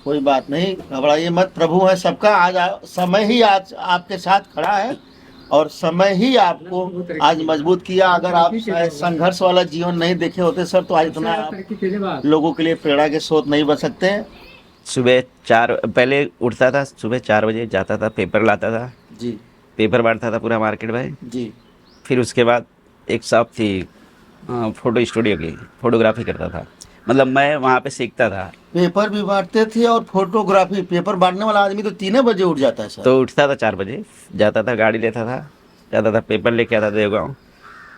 कोई बात नहीं, घबराइए मत, प्रभु है सबका। आज समय ही आज आपके साथ खड़ा है और समय ही आपको आज मजबूत किया। अगर आप संघर्ष वाला जीवन नहीं देखे होते सर, तो आज इतना आप लोगों के लिए प्रेरणा के स्रोत नहीं बन सकते हैं। सुबह 4 पहले उठता था, सुबह 4 बजे जाता था, पेपर लाता था, जी पेपर बांटता था पूरा मार्केट में। जी। फिर उसके बाद एक शॉप थी फ़ोटो स्टूडियो की, फ़ोटोग्राफी करता था। मतलब मैं वहाँ पे सीखता था। पेपर भी बांटते थे और फोटोग्राफी। पेपर बांटने वाला आदमी तो 3 बजे उठ जाता है सर। तो उठता था 4 बजे, जाता था, गाड़ी लेता था, जाता था, पेपर लेके आता था देवगाँव।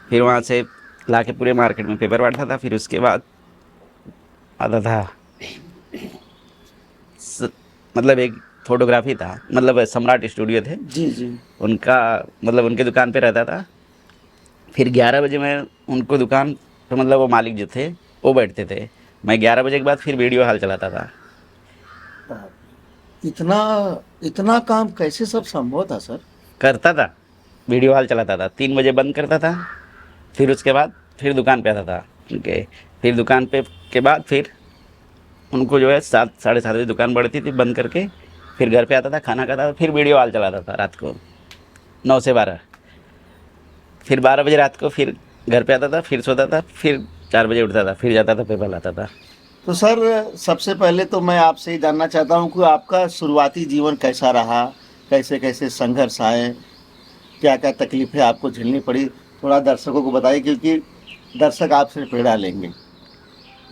फिर वहाँ से ला के पूरे मार्केट में पेपर बांटता था। फिर उसके बाद आता था स- मतलब एक फ़ोटोग्राफी था, मतलब सम्राट स्टूडियो थे जी जी। उनका, मतलब उनके दुकान पे रहता था। फिर 11 बजे मैं उनको दुकान पे, मतलब वो मालिक जो थे वो बैठते थे, मैं 11 बजे के बाद फिर वीडियो हॉल चलाता था। इतना इतना काम कैसे सब संभव था सर? करता था, वीडियो हॉल चलाता था, 3 बजे बंद करता था। फिर उसके बाद फिर दुकान पे आता था उनके। फिर दुकान पे के बाद फिर उनको जो है 7 साढ़े 7 बजे दुकान बढ़ती थी, बंद करके फिर घर पे आता था, खाना खाता था, फिर वीडियो हॉल चलाता था रात को 9 से 12। फिर 12 बजे रात को फिर घर पे आता था, फिर सोता था, फिर 4 बजे उठता था, फिर जाता था, पेपर लाता था। तो सर, सबसे पहले तो मैं आपसे ये जानना चाहता हूँ कि आपका शुरुआती जीवन कैसा रहा, कैसे कैसे संघर्ष आए, क्या क्या तकलीफें आपको झेलनी पड़ी, थोड़ा दर्शकों को बताइए, क्योंकि दर्शक आपसे प्रेरणा लेंगे।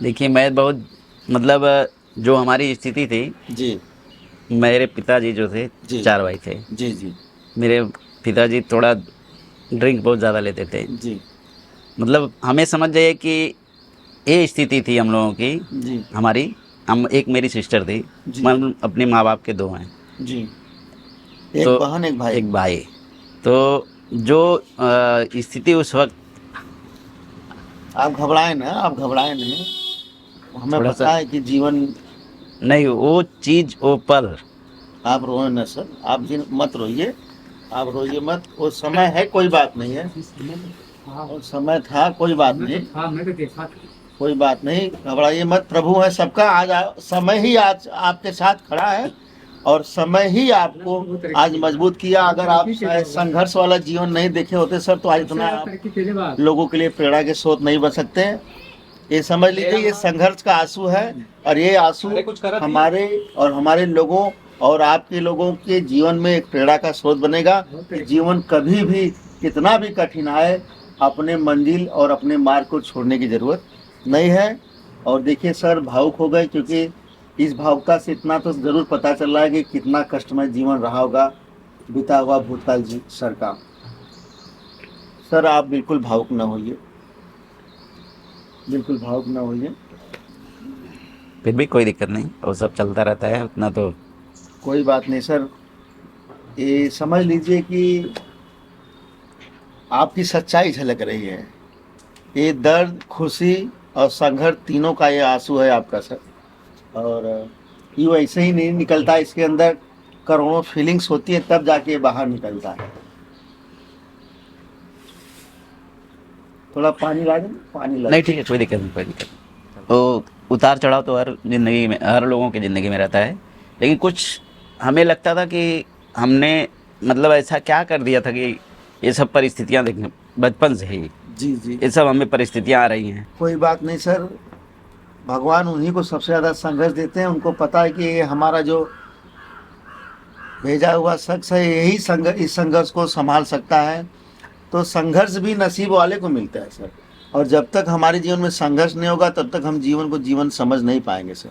देखिए मैं बहुत, मतलब जो हमारी स्थिति थी, जी मेरे पिताजी जो थे, जी 4 भाई थे। जी जी मेरे पिताजी थोड़ा ड्रिंक बहुत ज़्यादा लेते थे। जी मतलब हमें समझ जाइए कि ये स्थिति थी हम लोगों की, जी हमारी। हम, एक मेरी सिस्टर थी, जी हम अपने माँ बाप के 2 हैं। जी। तो एक बहन एक भाई। एक भाई। तो जो स्थिति उस वक्त आप घबराएं ना, आप घबराएं नहीं, हमें थोड़ा सा, पता है कि जीवन। नहीं वो चीज़, वो पल। आप रोए ना सर, आप जिन मत रोइए, आप रोइए मत, वो समय है, कोई बात नहीं है। वो समय था, कोई बात नहीं, कोई बात नहीं, घबराइए मत, प्रभु है सबका। आज समय ही आज आपके साथ खड़ा है और समय ही आपको आज मजबूत किया। अगर आप संघर्ष वाला जीवन नहीं देखे होते सर, तो आज इतना आप लोगों के लिए प्रेरणा के स्रोत नहीं बन सकते हैं। ये समझ लीजिए, ये संघर्ष का आंसू है और ये आंसू हमारे और हमारे लोगों और आपके लोगों के जीवन में एक प्रेरणा का स्रोत बनेगा कि जीवन कभी भी, कितना भी कठिन आए, अपने मंजिल और अपने मार्ग को छोड़ने की जरूरत नहीं है। और देखिए सर, भावुक हो गए, क्योंकि इस भावुकता से इतना तो जरूर पता चल रहा है कि कितना कष्टमय जीवन रहा होगा बीता हुआ भूतकाल जी सर का। सर आप बिल्कुल भावुक न होइए, बिल्कुल भावुक न होइए। फिर भी कोई दिक्कत नहीं, वो सब चलता रहता है उतना तो। कोई बात नहीं सर, ये समझ लीजिए कि आपकी सच्चाई झलक रही है। ये दर्द, खुशी और संघर्ष तीनों का ये आंसू है आपका सर। और ये वैसे ही नहीं निकलता, इसके अंदर करोड़ों फीलिंग्स होती है, तब जाके ये बाहर निकलता है। थोड़ा पानी ला दें, पानी ला नहीं दें। ठीक है, कोई दिक्कत नहीं, कोई दिक्कत नहीं। तो उतार चढ़ाव तो हर ज़िंदगी में, हर लोगों की ज़िंदगी में रहता है। लेकिन कुछ हमें लगता था कि हमने, मतलब ऐसा क्या कर दिया था कि ये सब परिस्थितियाँ देखने, बचपन से ही जी जी। ये सब हमें परिस्थितियाँ आ रही हैं। कोई बात नहीं सर, भगवान उन्हीं को सबसे ज़्यादा संघर्ष देते हैं। उनको पता है कि ये हमारा जो भेजा हुआ शख्स है, यही इस संघर्ष को संभाल सकता है। तो संघर्ष भी नसीब वाले को मिलता है सर। और जब तक हमारे जीवन में संघर्ष नहीं होगा, तब तक हम जीवन को जीवन समझ नहीं पाएंगे सर।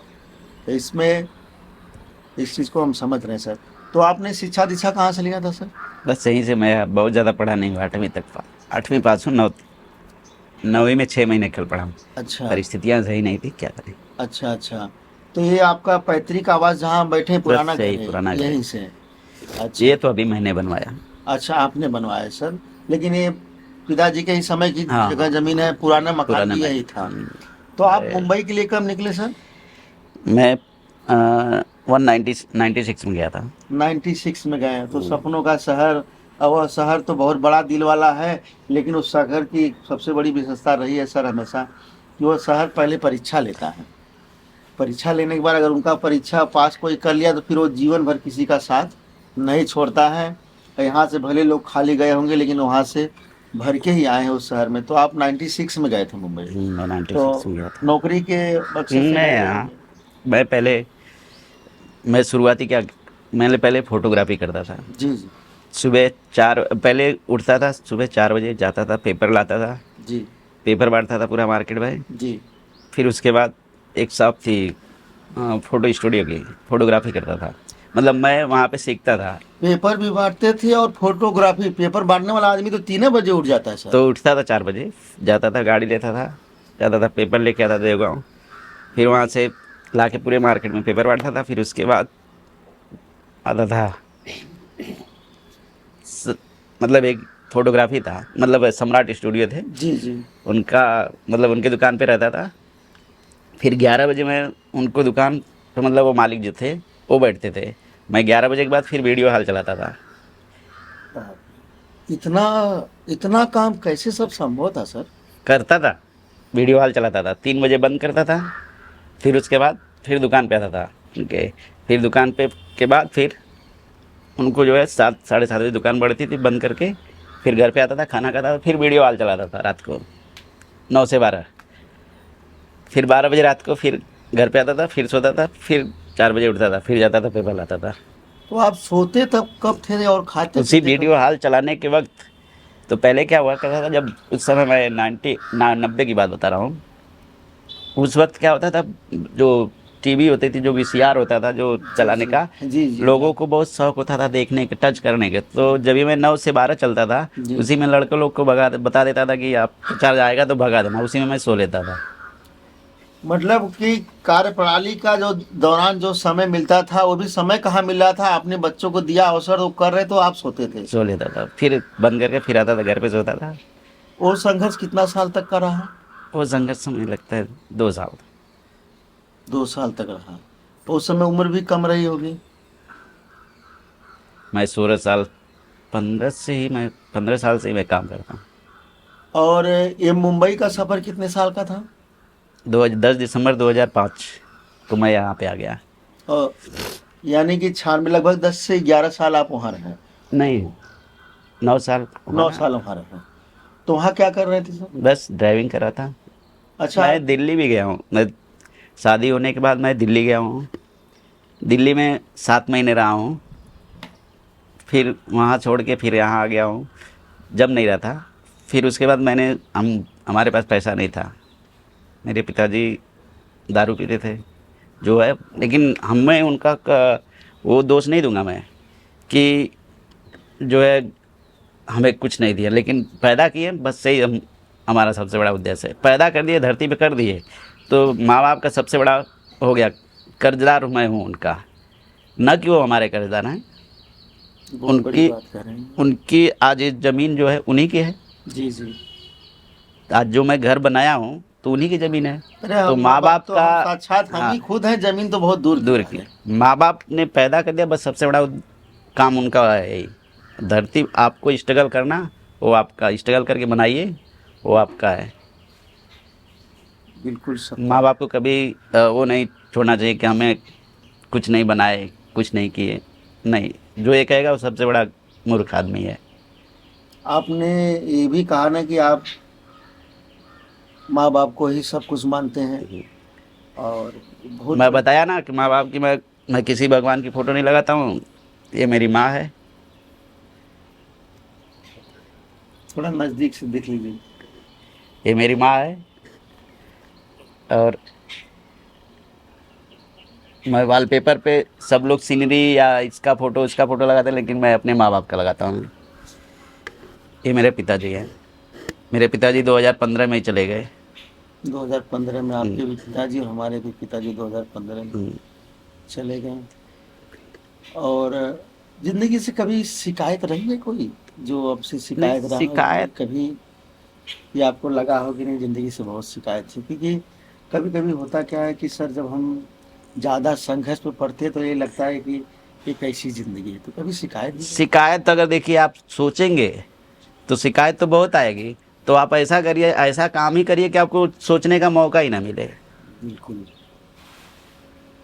तो इसमें इस चीज़ को हम समझ रहे हैं सर। तो आपने शिक्षा दीक्षा कहाँ से लिया था सर? बस यहीं से, मैं बहुत ज़्यादा पढ़ा नहीं हूँ, 8वीं तक 8वीं पास हूँ, 9वीं में 6 महीने केवल पढ़ा हूँ। अच्छा परिस्थितियाँ सही नहीं थी, क्या करें। अच्छा अच्छा। तो ये आपका पैतृक आवास जहाँ बैठे, पुराना बस घर यही है, पुराना घर है। यहीं से? अच्छा ये तो अभी मैंने बनवाया। अच्छा, आपने बनवाया है सर। लेकिन ये पिताजी के ही समय की हाँ जगह हाँ, जमीन है, पुराना मकान पुराना भी मैं, यही था। तो आप मुंबई के लिए कब निकले सर? मैं 196 में गया था। 96 में गए हैं। तो सपनों का शहर, और वह शहर तो बहुत बड़ा दिल वाला है। लेकिन उस शहर की सबसे बड़ी विशेषता रही है सर हमेशा, कि वह शहर पहले परीक्षा लेता है। परीक्षा लेने के बाद अगर उनका परीक्षा पास कोई कर लिया तो फिर वो जीवन भर किसी का साथ नहीं छोड़ता है। यहाँ से भले लोग खाली गए होंगे लेकिन वहाँ से भर के ही आए हैं उस शहर में। तो आप 96 में गए थे मुंबई, मैं 96 तो में गया था। नौकरी के मकसद से मैं गए यहाँ थे? मैं पहले मैं शुरुआती क्या मैंने पहले फोटोग्राफी करता था। जी जी सुबह 4 पहले उठता था, सुबह 4 बजे जाता था, पेपर लाता था, जी पेपर बांटता था पूरा मार्केट में। जी। फिर उसके बाद एक शॉप थी फ़ोटो स्टूडियो की, फ़ोटोग्राफी करता था। मतलब मैं वहाँ पे सीखता था। पेपर भी बांटते थे और फोटोग्राफी। पेपर बांटने वाला आदमी तो 3 बजे उठ जाता है सर। तो उठता था 4 बजे, जाता था, गाड़ी लेता था, जाता था, पेपर लेके आता था देवगाँव। फिर वहाँ से लाके पूरे मार्केट में पेपर बांटता था। फिर उसके बाद आता था मतलब एक फोटोग्राफी था, मतलब सम्राट स्टूडियो थे जी जी उनका, मतलब उनके दुकान पे रहता था। फिर 11 बजे मैं उनको दुकान पे, मतलब वो मालिक जो थे वो बैठते थे, मैं 11 बजे के बाद फिर वीडियो हॉल चलाता था। इतना इतना काम कैसे सब संभव था सर? करता था, वीडियो हॉल चलाता था, 3 बजे बंद करता था। फिर उसके बाद फिर दुकान पे आता था उनके। फिर दुकान पे के बाद फिर उनको जो है 7 साढ़े 7 बजे दुकान बढ़ती थी, बंद करके फिर घर पे आता था, खाना खाता था, फिर वीडियो हॉल चलाता था रात को 9 से 12। फिर 12 बजे रात को फिर घर पे आता था, फिर सोता था, फिर 4 बजे उठता था, फिर जाता था, पेपर लाता था। तो आप सोते तब कब थे और खाते उसी पीते कब? वीडियो हॉल चलाने के वक्त, तो पहले क्या हुआ करता था, जब उस समय मैं 90 की बात बता रहा हूँ, उस वक्त क्या होता था, जो टीवी होती थी, जो वीसीआर होता था जो चलाने का, जी जी लोगों को बहुत शौक होता था देखने का, टच करने के। तो जब भी मैं 9 से 12 चलता था, जी। उसी में लड़के लोग को बता देता था कि आप चार्ज आएगा तो भगा देना, उसी में मैं सो लेता था। मतलब कि कार्यप्रणाली का जो दौरान जो समय मिलता था वो भी समय कहाँ मिल रहा था? अपने बच्चों को दिया अवसर, वो कर रहे तो आप सोते थे। सो लेता था, फिर बंद करके फिर आता था, घर पे सोता था। वो संघर्ष कितना साल तक का रहा? वो संघर्ष मुझे लगता है 2 साल। 2 साल तक रहा। तो उस समय उम्र भी कम रही होगी। मैं 16 साल 15 साल से ही मैं काम करता हूँ। और ये मुंबई का सफर कितने साल का था? 10 दिसंबर 2005 को मैं यहाँ पे आ गया। और यानी कि 96 लगभग 10 से 11 साल आप वहाँ रहे। नहीं, 9 साल 9 साल वहाँ रहे। तो वहाँ क्या कर रहे थे सर? बस ड्राइविंग कर रहा था। अच्छा। मैं दिल्ली भी गया हूँ, मैं शादी होने के बाद मैं दिल्ली गया हूँ। दिल्ली में 7 महीने रहा हूँ, फिर वहाँ छोड़ के फिर यहाँ आ गया हूँ जब नहीं रहा था। फिर उसके बाद हमारे पास पैसा नहीं था, मेरे पिताजी दारू पीते थे जो है, लेकिन हमें वो दोष नहीं दूंगा मैं कि जो है हमें कुछ नहीं दिया, लेकिन पैदा किए बस सही। हमारा सबसे बड़ा उद्देश्य है, पैदा कर दिए, धरती पे कर दिए, तो माँ बाप का सबसे बड़ा हो गया। कर्जदार मैं हूँ उनका, न कि वो हमारे कर्जदार हैं। बहुत बड़ी बात कर रहे हैं। उनकी आज ये ज़मीन जो है उन्हीं की है। जी जी। आज जो मैं घर बनाया हूँ तो उन्हीं की ज़मीन है। अरे तो हम माँ बाप तो का, हम साक्षात हम हाँ, ही खुद हैं, जमीन तो बहुत दूर दूर बात की, है। माँ बाप ने पैदा कर दिया, बस सबसे बड़ा काम उनका है यही। धरती आपको स्ट्रगल करना, वो आपका स्ट्रगल करके बनाइए, वो आपका है। बिल्कुल सर। माँ बाप को कभी वो नहीं छोड़ना चाहिए कि हमें कुछ नहीं बनाए, कुछ नहीं किए। नहीं, जो ये कहेगा वो सबसे बड़ा मूर्ख आदमी है। आपने ये भी कहा ना कि आप माँ बाप को ही सब कुछ मानते हैं, और बहुत मैं बताया ना कि माँ बाप की मैं किसी भगवान की फ़ोटो नहीं लगाता हूँ। ये मेरी माँ है। थोड़ा नज़दीक से देख लीजिए। ये मेरी माँ है, और मैं वॉलपेपर पे सब लोग सीनरी या इसका फ़ोटो लगाते हैं, लेकिन मैं अपने माँ बाप का लगाता हूँ। ये मेरे पिताजी हैं। मेरे पिताजी 2015 में ही चले गए। 2015 में आपके भी पिताजी और हमारे भी पिताजी 2015 में चले गए। और जिंदगी से कभी शिकायत रही है कोई, जो आपसे शिकायत नहीं, रहा हो शिकायत कभी? ये आपको लगा हो कि नहीं जिंदगी से बहुत शिकायत थी? क्योंकि कभी कभी होता क्या है कि सर, जब हम ज़्यादा संघर्ष पे पड़ते हैं तो ये लगता है कि ये कैसी ज़िंदगी है। तो कभी शिकायत भी रही? शिकायत अगर देखिए आप सोचेंगे तो शिकायत तो बहुत आएगी। तो आप ऐसा करिए, ऐसा काम ही करिए कि आपको सोचने का मौका ही ना मिले। बिल्कुल।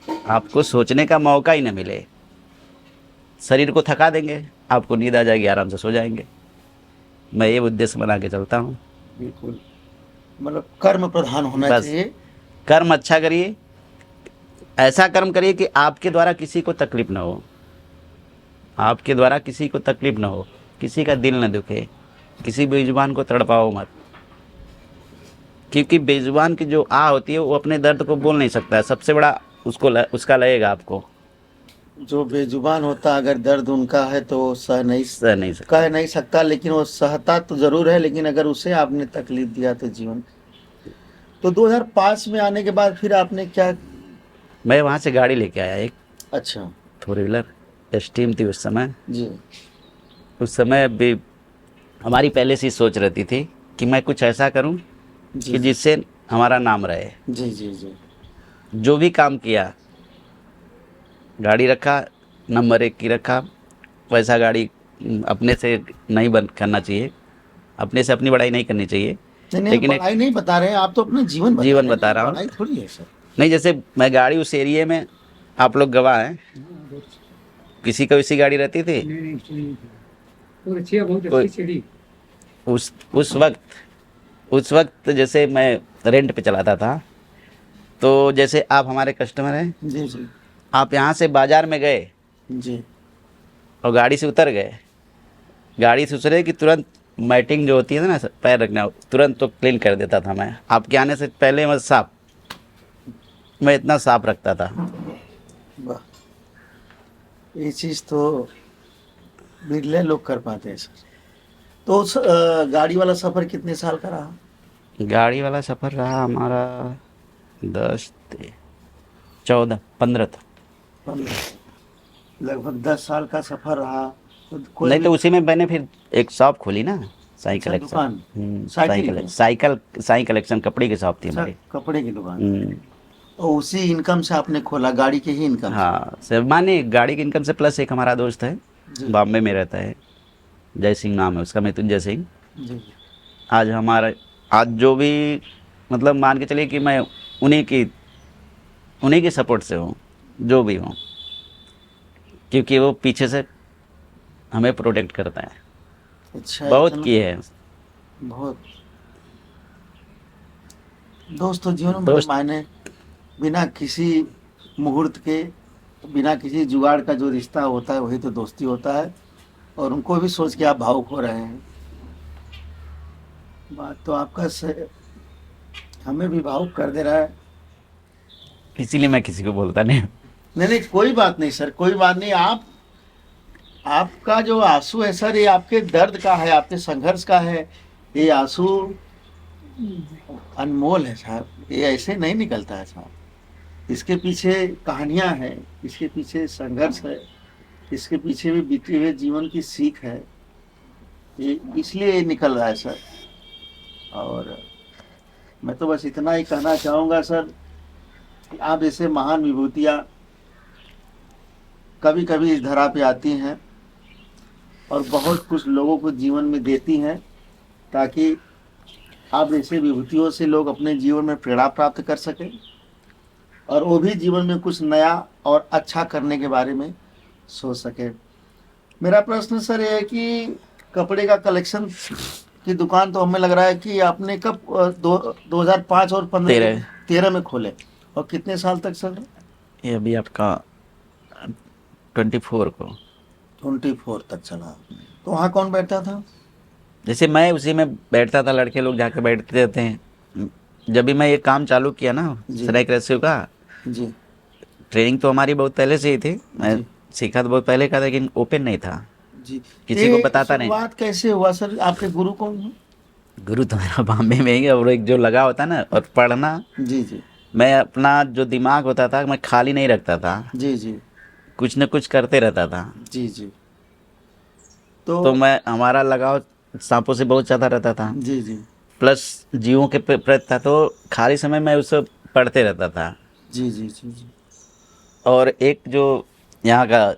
आपको सोचने का मौका ही न मिले। शरीर को थका देंगे, आपको नींद आ जाएगी, आराम से सो जाएंगे। मैं ये उद्देश्य बना के चलता हूँ। बिल्कुल, मतलब कर्म प्रधान होना बस चाहिए। कर्म अच्छा करिए, ऐसा कर्म करिए कि आपके द्वारा किसी को तकलीफ ना हो, आपके द्वारा किसी को तकलीफ ना हो, किसी का दिल न दुखे, किसी बेजुबान को तड़पाओ मत। क्योंकि बेजुबान की जो आह होती है वो अपने दर्द को बोल नहीं सकता है, सबसे बड़ा उसका लगेगा आपको, जो बेजुबान होता अगर दर्द उनका है तो वो सह नहीं सकता। कह नहीं सकता, लेकिन वो सहता तो जरूर है, लेकिन अगर उसे आपने तकलीफ दिया तो जीवन। तो 2005 में आने के बाद फिर आपने क्या? मैं वहाँ से गाड़ी लेके आया एक अच्छा। 4 व्हीलर स्टीम थी उस समय। जी उस समय भी हमारी पहले से ही सोच रहती थी कि मैं कुछ ऐसा करूं जी कि जिससे हमारा नाम रहे। जी जी जी जो भी काम किया, गाड़ी रखा, नंबर 1 की रखा। वैसा गाड़ी अपने से नहीं बंद करना चाहिए, अपने से अपनी बड़ाई नहीं करनी चाहिए। नहीं नहीं, लेकिन एक पढ़ाई नहीं बता रहे हैं आप, तो अपना जीवन बता जीवन रहे बता हैं, रहा हूँ। पढ़ाई थोड़ी है सर। नहीं, जैसे मैं गाड़ी उस एरिए में, आप लोग गवाह हैं, किसी को इसी गाड़ी रहती थी। कोई- उस वक्त जैसे मैं रेंट पे चलाता था, तो जैसे आप हमारे कस्टमर हैं, जी जी आप यहाँ से बाज़ार में गए जी और गाड़ी से उतर गए, गाड़ी से उतरे कि तुरंत मैटिंग जो होती है ना पैर रखना, तुरंत तो क्लीन कर देता था मैं। आपके आने से पहले मैं इतना साफ रखता था। वाह, ये चीज तो बिरले लोग कर पाते हैं सर। तो उस गाड़ी वाला सफर कितने साल का रहा? गाड़ी वाला सफ़र रहा हमारा 14 15 था। लगभग 10 साल का सफर रहा। तो कोई नहीं भी तो उसी में मैंने फिर एक शॉप खोली ना, साई अच्छा कलेक्शन। दुकान, साइकिल की? साई कलेक्शन कपड़े की शॉप थी अच्छा, हमारी। कपड़े की दुकान। हम्म, और उसी इनकम से आपने खोला, गाड़ी के ही इनकम से? हाँ सर, माने गाड़ी की इनकम से प्लस एक हमारा दोस्त है, जी बॉम्बे में रहता है, जय सिंह नाम है उसका, मृत्युंजय सिंह। जी आज जो भी, मतलब मान के चलिए कि मैं उन्हीं की उन्हीं के सपोर्ट से हूँ, जो भी हूँ, क्योंकि वो पीछे से हमें प्रोटेक्ट करता है। अच्छा, बहुत इतना किए हैं बहुत दोस्त तो जीवन में बड़े दोस्त। मायने। बिना किसी मुहूर्त के, बिना किसी जुगाड़ का जो रिश्ता होता है वही तो दोस्ती होता है। और उनको भी सोच के आप भावुक हो रहे हैं। बात तो आपका हमें भी भावुक कर दे रहा है। इसीलिए मैं किसी को बोलता नहीं। नहीं नहीं, कोई बात नहीं सर, कोई बात नहीं। आपका जो आंसू है सर, ये आपके दर्द का है, आपके संघर्ष का है। ये आंसू अनमोल है साहब, ये ऐसे नहीं निकलता है साहब। इसके पीछे कहानियां हैं, इसके पीछे संघर्ष है, इसके पीछे भी बीते हुए जीवन की सीख है। ये इसलिए ये निकल रहा है सर। और मैं तो बस इतना ही कहना चाहूंगा सर कि आप ऐसे महान विभूतियां कभी कभी इस धरा पे आती हैं और बहुत कुछ लोगों को जीवन में देती हैं, ताकि आप ऐसे विभूतियों से लोग अपने जीवन में प्रेरणा प्राप्त कर सकें और वो भी जीवन में कुछ नया और अच्छा करने के बारे में सोच सके। मेरा प्रश्न सर ये है कि कपड़े का कलेक्शन की दुकान तो हमें लग रहा है कि आपने कब 2005 और 13 में खोले, और कितने साल तक सर? ये अभी आपका 24 को। 24 तक चला। तो वहाँ कौन बैठता था? जैसे मैं उसी में बैठता था, लड़के लोग जाके बैठते रहते हैं। जब भी मैं ये काम चालू किया ना, जी। स्नैक रेस्क्यू का, जी ट्रेनिंग तो हमारी बहुत पहले से ही थी, मैं जी सीखा तो बहुत पहले का था, लेकिन ओपन नहीं था, जी। किसी को बताता नहीं। शुरुआत कैसे हुआ सर? आपके गुरु कौन है? गुरु तो मेरा बॉम्बे में ही है, और एक जो लगा होता ना और पढ़ना, जी जी मैं अपना जो दिमाग होता था मैं खाली नहीं रखता था, जी जी कुछ न कुछ करते रहता था। जी जी। तो मैं, हमारा लगाव सांपों से बहुत ज़्यादा रहता था, जी जी प्लस जीवों के प्रति था, तो खाली समय में उसे पढ़ते रहता था। जी जी जी जी। और एक जो यहाँ का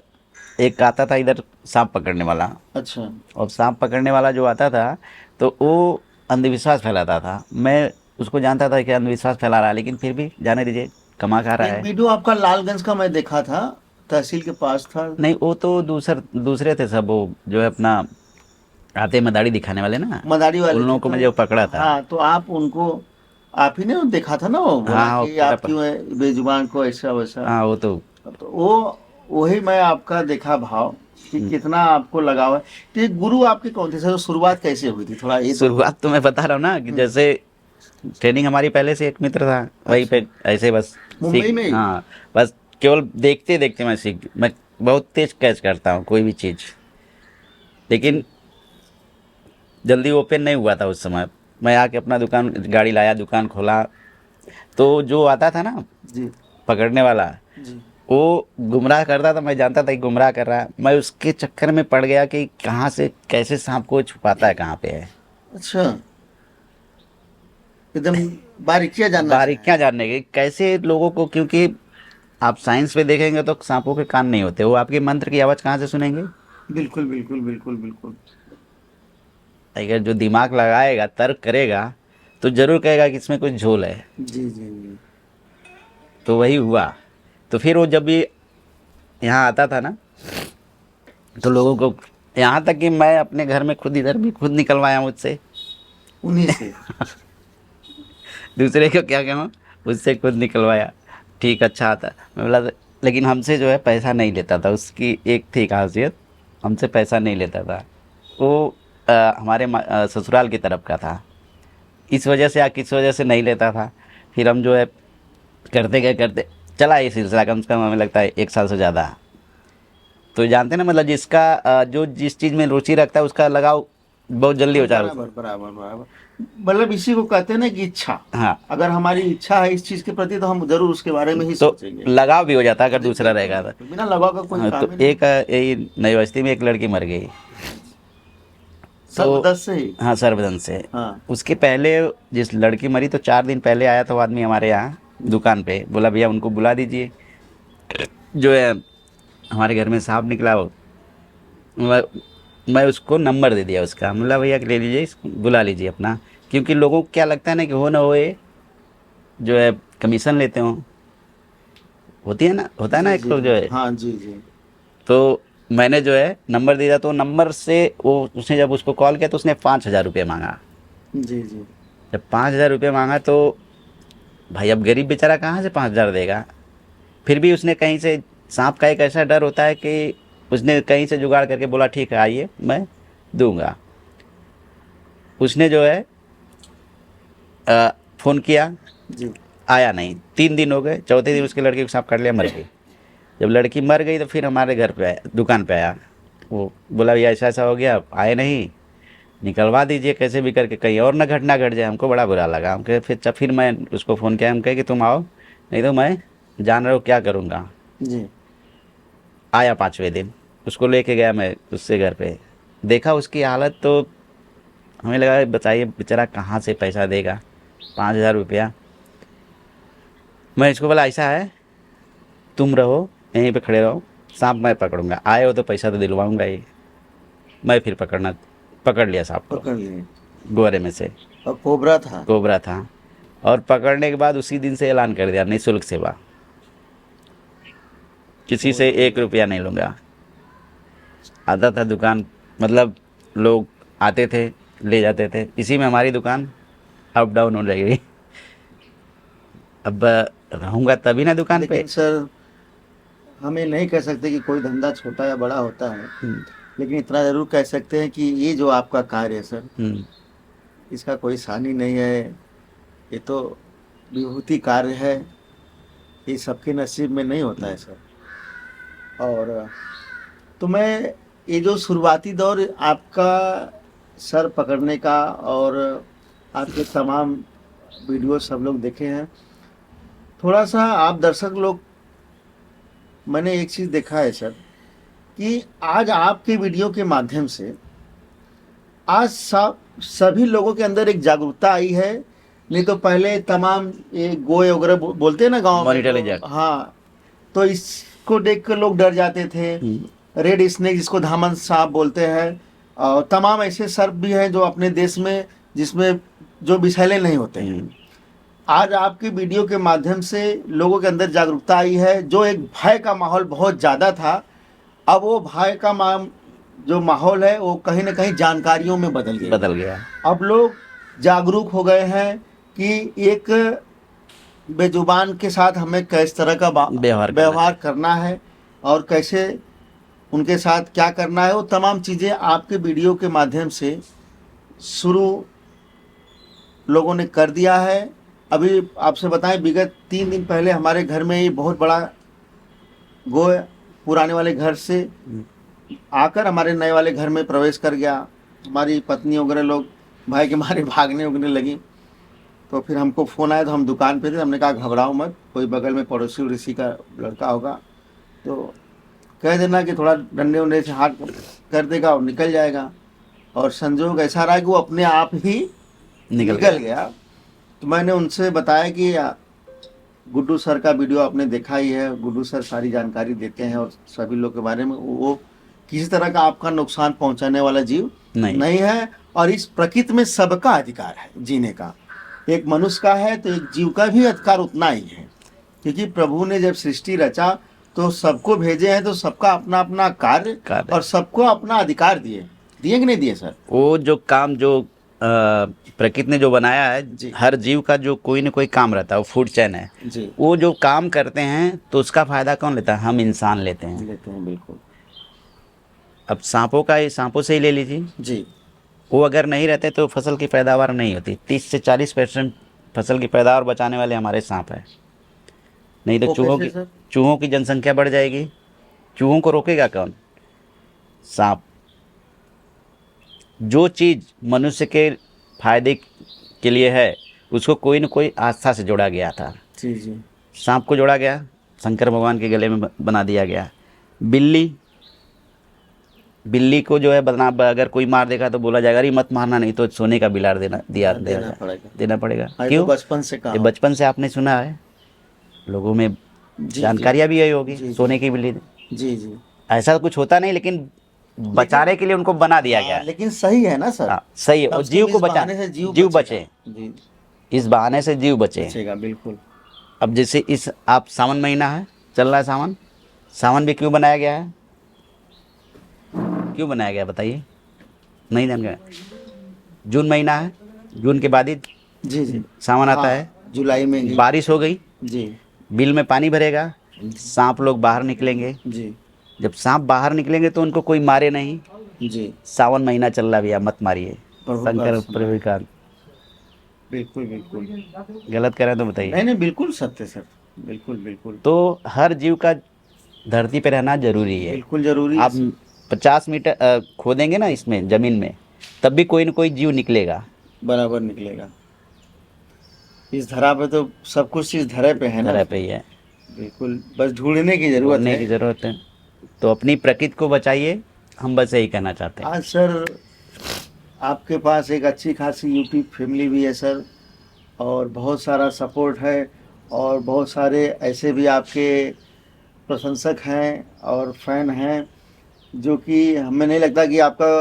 एक आता था इधर, सांप पकड़ने वाला, अच्छा। और सांप पकड़ने वाला जो आता था तो वो अंधविश्वास फैलाता था। मैं उसको जानता था कि अंधविश्वास फैला रहा है, लेकिन फिर भी जाने दीजिए, कमा खा रहा एक है। वीडियो आपका लालगंज का मैं देखा था, तहसील के पास था। नहीं वो तो दूसरे थे सब, वो जो है अपना आते मदारी दिखाने वाले ना, मदारी वाले उन थे लोगों को तो। मैं जो पकड़ा था। हाँ, तो आप उनको, आप ही ने देखा था ना, वो हाँ बोला हाँ, वो कि पकड़ा आप क्यों है बेजुबान को ऐसा वैसा। हाँ वो तो। तो वो वही मैं आपका देखा भाव कि कितना आपको लगाव है। तो ये गुरु आपके कौन थे सर? शुरुआत कैसे हुई थी, थोड़ा ये तो। शुरुआत तो मैं बता रहा हूँ ना कि हम्म, जैसे ट्रेनिंग हमारी पहले से एक मित्र था वहीं अच्छा, पे, ऐसे बस मुंबई सीख, में ही? हाँ बस केवल देखते देखते मैं बहुत तेज कैच करता हूँ कोई भी चीज़, लेकिन जी जल्दी ओपन नहीं हुआ था उस समय। मैं आके अपना दुकान, गाड़ी लाया, दुकान खोला, तो जो आता था ना जी पकड़ने वाला, जी। वो गुमराह करता था, मैं जानता था कि गुमराह कर रहा है, मैं उसके चक्कर में पड़ गया कि कहाँ से कैसे सांप को छुपाता है, कहाँ पे है। अच्छा, एकदम बारीकियां जानना चाहें। बारीकियां जानने की कैसे लोगों को, क्योंकि आप साइंस में देखेंगे तो सांपों के कान नहीं होते, वो आपके मंत्र की आवाज़ कहाँ से सुनेंगे। बिल्कुल बिल्कुल बिल्कुल बिल्कुल। अगर जो दिमाग लगाएगा, तर्क करेगा, तो जरूर कहेगा कि इसमें कुछ झोल है। जी जी जी। तो वही हुआ। तो फिर वो जब भी यहाँ आता था ना, तो लोगों को, यहाँ तक कि मैं अपने घर में खुद, इधर भी खुद निकलवाया मुझसे। उन्हीं से। दूसरे को क्या कहूँ, मुझसे खुद निकलवाया। ठीक, अच्छा आता। मैं बोला लेकिन हमसे जो है पैसा नहीं लेता था, उसकी एक थी खासियत, हमसे पैसा नहीं लेता था वो। हमारे ससुराल की तरफ का था, इस वजह से या किस वजह से नहीं लेता था। फिर हम जो है करते गए, करते चला ये सिलसिला, कम से कम हमें लगता है 1 साल से ज़्यादा। तो जानते हैं ना, मतलब जिसका जो जिस चीज़ में रुचि रखता है उसका लगाव बहुत जल्दी हाँ, हो जाए। बराबर बराबर बराबर। मतलब इसी को कहते हैं ना कि इच्छा। हाँ, अगर हमारी इच्छा है इस चीज के प्रति तो हम जरूर उसके बारे में ही तो सोचेंगे। लगाव भी हो जाता है अगर जी दूसरा बिल्कुल रहेगा तो। बिल्कुल, बिना लगाव का कोई हाँ, काम तो ही नहीं। एक यही नई बस्ती में एक लड़की मर गई। तो सर्वदस्त से ही। हाँ, सर्वजन से। हाँ उसके पहले जिस लड़की मरी, तो 4 दिन पहले आया था वो आदमी हमारे यहाँ दुकान पे, बोला भैया उनको बुला दीजिए। जो है हमारे घर में सांप निकला वो, मैं मैं उसको नंबर दे दिया उसका, बोला भैया ले लीजिए, बुला लीजिए अपना। क्योंकि लोगों को क्या लगता है ना कि हो ना होए जो है कमीशन लेते हो, होती है ना, होता है ना जी एक जी लोग जो है। हाँ जी जी तो मैंने जो है नंबर दिया, तो नंबर से वो, उसने जब उसको कॉल किया तो उसने 5,000 रुपये मांगा। जी जी। जब 5,000 रुपये मांगा तो भाई अब गरीब बेचारा कहाँ से 5,000 देगा। फिर भी उसने कहीं से, सांप का एक ऐसा डर होता है कि उसने कहीं से जुगाड़ करके बोला ठीक है आइए मैं दूंगा। उसने जो है फ़ोन किया, जी आया नहीं, 3 दिन हो गए, चौथे दिन उसके लड़के को सांप काट लिया, मर गई। जब लड़की मर गई तो फिर हमारे घर पे आया, दुकान पे आया। वो बोला भैया ऐसा ऐसा हो गया, आए नहीं, निकलवा दीजिए कैसे भी करके, कहीं और ना घटना घट जाए। हमको बड़ा बुरा लगा, हम कहे फिर मैं उसको फ़ोन किया, हम कहे कि तुम आओ, नहीं तो मैं जान रहे हो क्या करूँगा। जी। आया 5वें दिन, उसको लेके गया मैं उससे घर पे, देखा उसकी हालत, तो हमें लगा बताइए बेचारा कहाँ से पैसा देगा 5,000 रुपया। मैं इसको बोला ऐसा है, तुम रहो यहीं पे खड़े रहो, सांप मैं पकड़ूंगा, आए हो तो पैसा तो दिलवाऊंगा ही। मैं फिर पकड़ लिया सांप को, पकड़ लिए। गोरे में से, और कोबरा था? कोबरा था। और पकड़ने के बाद उसी दिन से ऐलान कर दिया निःशुल्क सेवा, किसी बहुत से बढ़िया। 1 रुपया नहीं लूँगा। आता था दुकान, मतलब लोग आते थे, ले जाते थे, इसी में हमारी दुकान अप डाउन होने लगी। अब रहूँगा तभी ना दुकान पे। लेकिन सर, हमें नहीं कह सकते कि कोई धंधा छोटा या बड़ा होता है, हम्म, लेकिन इतना जरूर कह सकते हैं कि ये जो आपका कार्य है सर, हम्म, इसका कोई सानी नहीं है। ये तो विभूति कार्य है, ये सबके नसीब में नहीं होता है सर। और तो मैं, ये जो शुरुआती दौर आपका सर पकड़ने का, और आपके तमाम वीडियो सब लोग देखे हैं, थोड़ा सा आप दर्शक लोग, मैंने एक चीज़ देखा है सर कि आज आपके वीडियो के माध्यम से आज सब सभी लोगों के अंदर एक जागरूकता आई है। नहीं तो पहले तमाम ये गोए वगैरह बोलते हैं ना गांव में, मॉनिटर ले जा। तो हाँ, तो इसको देख कर लोग डर जाते थे। हम्म, रेड स्नेक जिसको धामन सांप बोलते हैं, और तमाम ऐसे सर्प भी हैं जो अपने देश में, जिसमें जो विषैले नहीं होते हैं। हम्म, आज आपकी वीडियो के माध्यम से लोगों के अंदर जागरूकता आई है। जो एक भय का माहौल बहुत ज़्यादा था, अब वो भय का जो माहौल है वो कहीं ना कहीं जानकारियों में बदल गया। अब लोग जागरूक हो गए हैं कि एक बेजुबान के साथ हमें किस तरह का व्यवहार करना है और कैसे उनके साथ क्या करना है, वो तमाम चीज़ें आपके वीडियो के माध्यम से शुरू लोगों ने कर दिया है। अभी आपसे बताएं, विगत 3 दिन पहले हमारे घर में ये बहुत बड़ा गोय पुराने वाले घर से आकर हमारे नए वाले घर में प्रवेश कर गया। हमारी पत्नी वगैरह लोग भाई के मारे भागने उगने लगी। तो फिर हमको फ़ोन आया, तो हम दुकान पे थे। हमने कहा घबराओ मत, कोई बगल में पड़ोसी उड़ोसी का लड़का होगा तो कह देना कि थोड़ा डंडे उंडे से हाथ कर देगा और निकल जाएगा। और संजोग ऐसा रहा कि वो अपने आप ही निकल गया। तो मैंने उनसे बताया कि गुड्डू सर का वीडियो आपने देखा ही है, गुड्डू सर सारी जानकारी देते हैं और सभी लोग के बारे में। वो किसी तरह का आपका नुकसान पहुंचाने वाला जीव नहीं है। और इस प्रकृति में सबका अधिकार है जीने का। एक मनुष्य का है तो एक जीव का भी अधिकार उतना ही है, क्योंकि प्रभु ने जब सृष्टि रचा तो सबको भेजे हैं, तो सबका अपना अपना कार्य और सबको अपना अधिकार दिए कि नहीं दिए सर? वो जो काम जो प्रकृति ने जो बनाया है, हर जीव का जो कोई न कोई काम रहता है, वो फूड चेन है जी। वो जो काम करते हैं तो उसका फायदा कौन लेता है? हम इंसान लेते हैं बिल्कुल। अब सांपों से ही ले लीजिए जी। वो अगर नहीं रहते तो फसल की पैदावार नहीं होती। 30 से 40% फसल की पैदावार बचाने वाले हमारे सांप है। नहीं तो चूहों की जनसंख्या बढ़ जाएगी। चूहों को रोकेगा कौन? सांप। जो चीज़ मनुष्य के फायदे के लिए है उसको कोई न कोई आस्था से जोड़ा गया था। जी। सांप को जोड़ा गया, शंकर भगवान के गले में बना दिया गया। बिल्ली को जो है अगर कोई मार देगा तो बोला जाएगा अरे मत मारना, नहीं तो सोने का बिलार देना पड़ेगा। क्यों? बचपन से आपने सुना है, लोगों में जानकारियाँ भी यही होगी। सोने की बिल्ली जी। ऐसा कुछ होता नहीं, लेकिन बचाने के लिए उनको बना दिया गया। लेकिन सही है ना सर? सही है। और जीव को बचाने से जीव बचे, इस बहाने से जीव बचेगा। बिल्कुल। अब जैसे आप सावन महीना है, चल रहा है सावन भी क्यों बनाया गया है? क्यों बनाया गया बताइए? नहीं जान गया? जून महीना है, जून के बाद ही जी सावन आता है। जुलाई में बारिश हो गई जी, बिल में पानी भरेगा, सांप लोग बाहर निकलेंगे जी। जब सांप बाहर निकलेंगे तो उनको कोई मारे नहीं जी। सावन महीना चल रहा भैया, मत मारिए। शंकर प्रभु का बिल्कुल गलत कह रहे हैं तो बताइए। नहीं बिल्कुल सत्य सर, बिल्कुल। तो हर जीव का धरती पे रहना जरूरी है, बिल्कुल जरूरी। आप 50 मीटर खोदेंगे ना इसमें जमीन में, तब भी कोई न कोई जीव निकलेगा, बराबर निकलेगा। इस धरा पे तो सब कुछ इस धरे पे है ना, धरे पे ही है। बिल्कुल, बस ढूंढने की जरूरत है। तो अपनी प्रकृति को बचाइए, हम बस यही कहना चाहते हैं। आज सर आपके पास एक अच्छी खासी यूट्यूब फैमिली भी है सर, और बहुत सारा सपोर्ट है, और बहुत सारे ऐसे भी आपके प्रशंसक हैं और फैन हैं, जो कि हमें नहीं लगता कि आपका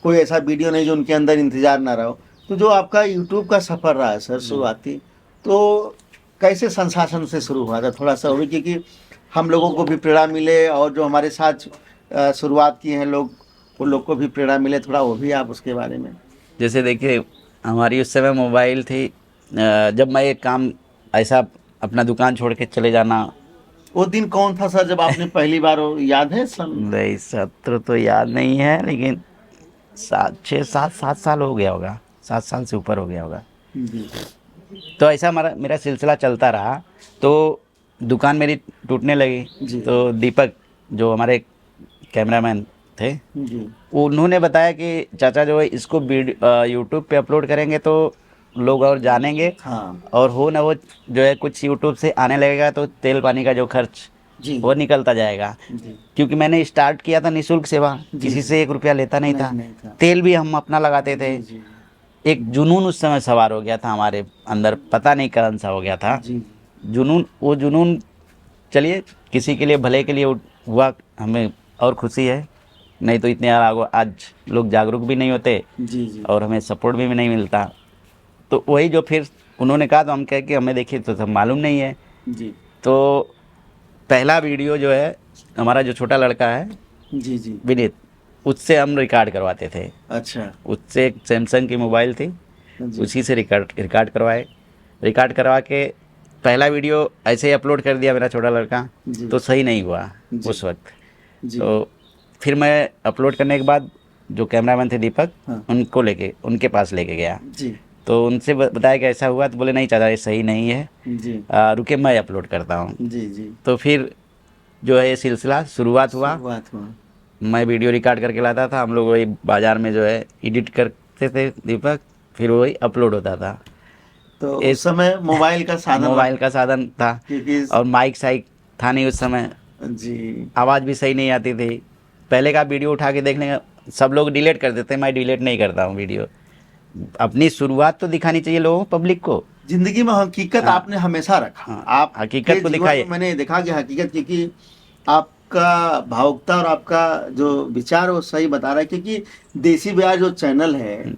कोई ऐसा वीडियो नहीं जो उनके अंदर इंतज़ार ना रहा हो। तो जो आपका यूट्यूब का सफ़र रहा है सर शुरुआती, तो कैसे संसाधन से शुरू हुआ था? थोड़ा सा हो, क्योंकि हम लोगों को भी प्रेरणा मिले और जो हमारे साथ शुरुआत की हैं लोग, वो लोग को भी प्रेरणा मिले, थोड़ा वो भी आप उसके बारे में। जैसे देखिए, हमारी उस समय मोबाइल थी, जब मैं एक काम ऐसा अपना दुकान छोड़ के चले जाना। वो दिन कौन था सर जब आपने पहली बार, याद है सन? नहीं सत्र तो याद नहीं है, लेकिन 7 साल हो गया होगा, 7 साल से ऊपर हो गया होगा। तो ऐसा मेरा सिलसिला चलता रहा, तो दुकान मेरी टूटने लगी। तो दीपक जो हमारे कैमरामैन थे, उन्होंने बताया कि चाचा जो है इसको यूट्यूब पे अपलोड करेंगे तो लोग और जानेंगे। हाँ। और हो ना वो जो है कुछ यूट्यूब से आने लगेगा तो तेल पानी का जो खर्च वो निकलता जाएगा। क्योंकि मैंने स्टार्ट किया था निःशुल्क सेवा, किसी से 1 रुपया लेता नहीं था। तेल भी हम अपना लगाते थे। एक जुनून उस समय सवार हो गया था हमारे अंदर, पता नहीं कौन सा हो गया था जुनून। वो जुनून चलिए किसी के लिए भले के लिए हुआ, हमें और खुशी है। नहीं तो इतने आज लोग जागरूक भी नहीं होते और हमें सपोर्ट भी नहीं मिलता। तो वही जो फिर उन्होंने कहा तो हम कहे कि हमें देखिए तो सब मालूम नहीं है। जी तो पहला वीडियो जो है हमारा जो छोटा लड़का है जी जी। विनीत, उससे हम रिकॉर्ड करवाते थे। अच्छा उससे एक सैमसंग की मोबाइल थी, जी उसी से रिकॉर्ड करवाए। रिकॉर्ड करवा के पहला वीडियो ऐसे ही अपलोड कर दिया मेरा छोटा लड़का, जी तो सही नहीं हुआ जी उस वक्त। जी। तो फिर मैं अपलोड करने के बाद जो कैमरामैन थे दीपक, हाँ उनके पास लेके गया। जी तो उनसे बताया कि ऐसा हुआ, तो बोले नहीं चाचा ये सही नहीं है, जी रुके मैं अपलोड करता हूँ। जी जी। तो फिर जो है ये सिलसिला शुरुआत हुआ। शुरुआत हुआ। मैं वीडियो रिकॉर्ड करके लाता था, हम लोग वही बाज़ार में जो है एडिट करते थे दीपक, फिर वही अपलोड होता था। तो उस इस समय मोबाइल का साधन मोबाइल का साधन था, क्योंकि और माइक साइक था नहीं उस समय, जी आवाज़ भी सही नहीं आती थी। पहले का वीडियो उठा के देखने का सब लोग डिलीट कर देते हैं, मैं डिलीट नहीं करता हूँ वीडियो। अपनी शुरुआत तो दिखानी चाहिए लोगों को, पब्लिक को। जिंदगी में हकीकत हाँ, आपने हमेशा रखा। हाँ, आपके हकीकत को जीवन दिखाइए। में मैंने देखा कि हकीकत, क्योंकि आपका भावुकता और आपका जो विचार वो सही बता रहा है। क्योंकि देसी बिहार जो चैनल है,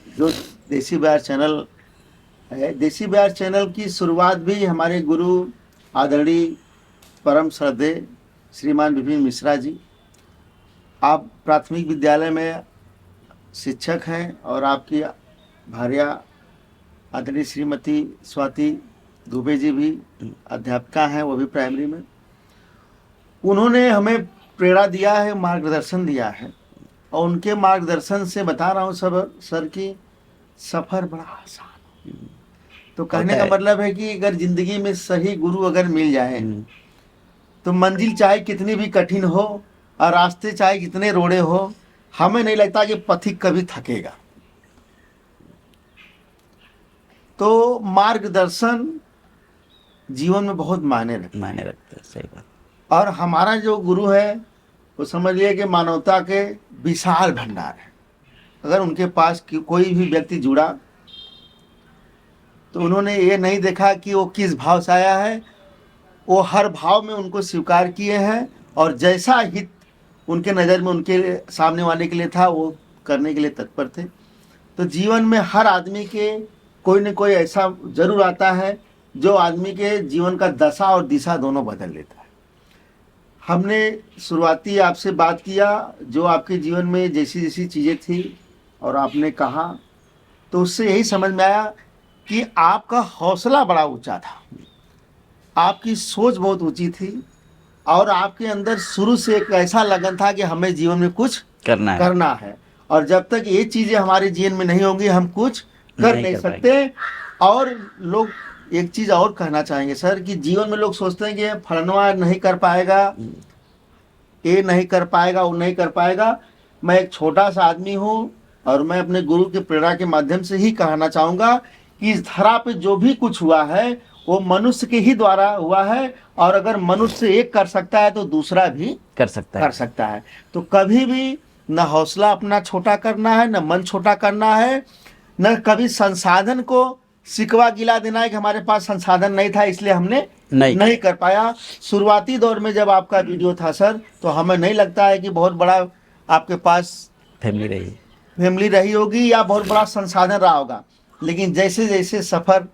जो देसी बिहार चैनल है, देसी बिहार चैनल की शुरुआत भी हमारे गुरु आदरणीय परम श्रद्धेय श्रीमान विपिन मिश्रा जी, आप प्राथमिक विद्यालय में शिक्षक हैं और आपकी भार्या आदरणीय श्रीमती स्वाति दुबे जी भी अध्यापिका हैं, वो भी प्राइमरी में। उन्होंने हमें प्रेरणा दिया है, मार्गदर्शन दिया है, और उनके मार्गदर्शन से बता रहा हूँ सब सर की सफ़र बड़ा आसान। तो कहने का मतलब है कि अगर ज़िंदगी में सही गुरु अगर मिल जाए तो मंजिल चाहे कितनी भी कठिन हो और रास्ते चाहे कितने रोड़े हो, हमें नहीं लगता कि पथिक कभी थकेगा। तो मार्गदर्शन जीवन में बहुत मायने रखता है। मायने रखते हैं, सही बात। और हमारा जो गुरु है वो समझ लिए कि मानवता के विशाल भंडार है। अगर उनके पास कोई भी व्यक्ति जुड़ा तो उन्होंने ये नहीं देखा कि वो किस भाव से आया है, वो हर भाव में उनको स्वीकार किए हैं, और जैसा हित उनके नज़र में उनके सामने वाले के लिए था वो करने के लिए तत्पर थे। तो जीवन में हर आदमी के कोई न कोई ऐसा जरूर आता है जो आदमी के जीवन का दशा और दिशा दोनों बदल लेता है। हमने शुरुआती आपसे बात किया, जो आपके जीवन में जैसी जैसी चीज़ें थी और आपने कहा, तो उससे यही समझ में आया कि आपका हौसला बड़ा ऊंचा था, आपकी सोच बहुत ऊंची थी, और आपके अंदर शुरू से एक ऐसा लगन था कि हमें जीवन में कुछ करना है। और जब तक ये चीज़ें हमारे जीवन में नहीं होंगी हम कुछ कर नहीं सकते। और लोग एक चीज़ और कहना चाहेंगे सर, कि जीवन में लोग सोचते हैं कि फलनवा नहीं कर पाएगा, ये नहीं कर पाएगा, वो नहीं कर पाएगा। मैं एक छोटा सा आदमी हूँ और मैं अपने गुरु की प्रेरणा के माध्यम से ही कहना चाहूँगा कि इस धरा पे जो भी कुछ हुआ है वो मनुष्य के ही द्वारा हुआ है, और अगर मनुष्य एक कर सकता है तो दूसरा भी कर सकता है। तो कभी भी न हौसला अपना छोटा करना है, न मन छोटा करना है, न कभी संसाधन को सिकवा गिला देना है कि हमारे पास संसाधन नहीं था इसलिए हमने नहीं कर पाया। शुरुआती दौर में जब आपका वीडियो था सर, तो हमें नहीं लगता है कि बहुत बड़ा आपके पास फैमिली रही होगी या बहुत बड़ा संसाधन रहा होगा, लेकिन जैसे जैसे सफ़र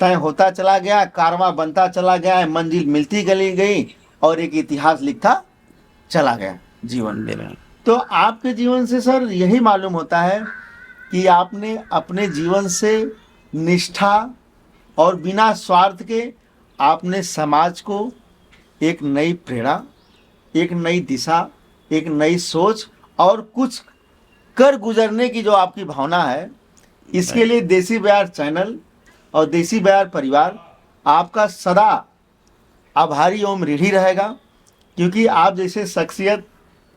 तय होता चला गया, कारवां बनता चला गया, मंजिल मिलती गली गई और एक इतिहास लिखता चला गया जीवन में। तो आपके जीवन से सर यही मालूम होता है कि आपने अपने जीवन से निष्ठा और बिना स्वार्थ के आपने समाज को एक नई प्रेरणा, एक नई दिशा, एक नई सोच और कुछ कर गुजरने की जो आपकी भावना है, इसके लिए देसी बिहार चैनल और देसी बिहार परिवार आपका सदा आभारी एवं ऋणी रहेगा। क्योंकि आप जैसे शख्सियत